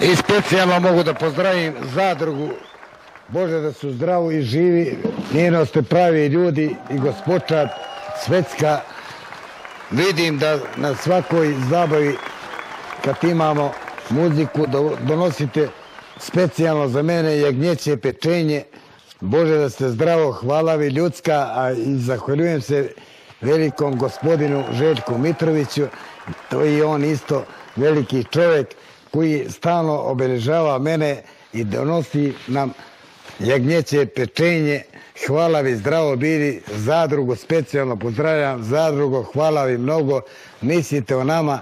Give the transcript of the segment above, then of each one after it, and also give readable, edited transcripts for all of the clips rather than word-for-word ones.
I specijalno mogu da pozdravim zadrugu Bože da su zdravi i živi, njeno ste pravi ljudi i gospođa Svetska. Vidim da na svakoj zabavi kad imamo muziku donosite specijalno za mene jagnjeće pečenje. Bože da ste zdravo, hvala vi ljudska, a i zahvaljujem se velikom gospodinu Željku Mitroviću. To je on isto veliki čovjek koji stalno obeležava mene i donosi nam jagnjeće pečenje. Hvala vi, zdravo bili. Zadrugu specijalno pozdravljam. Zadrugo, hvala vi mnogo. Mislite o nama,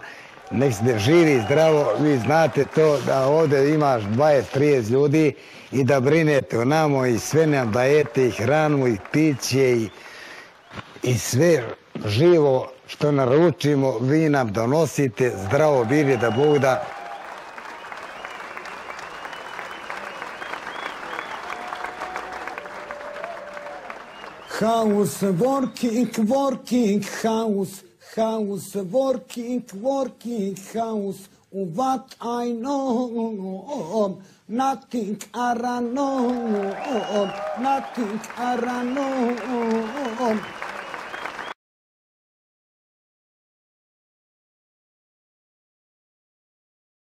nek ste živi, zdravo. Vi znate to da ovdje imaš 20-30 ljudi i da brinete o nama i sve nam dajete i hranu i piće i sve živo što naručimo vi nam donosite. Zdravo bili, da Bog da. House, working, working house, house, working, working house. What I know, nothing I know, nothing I know.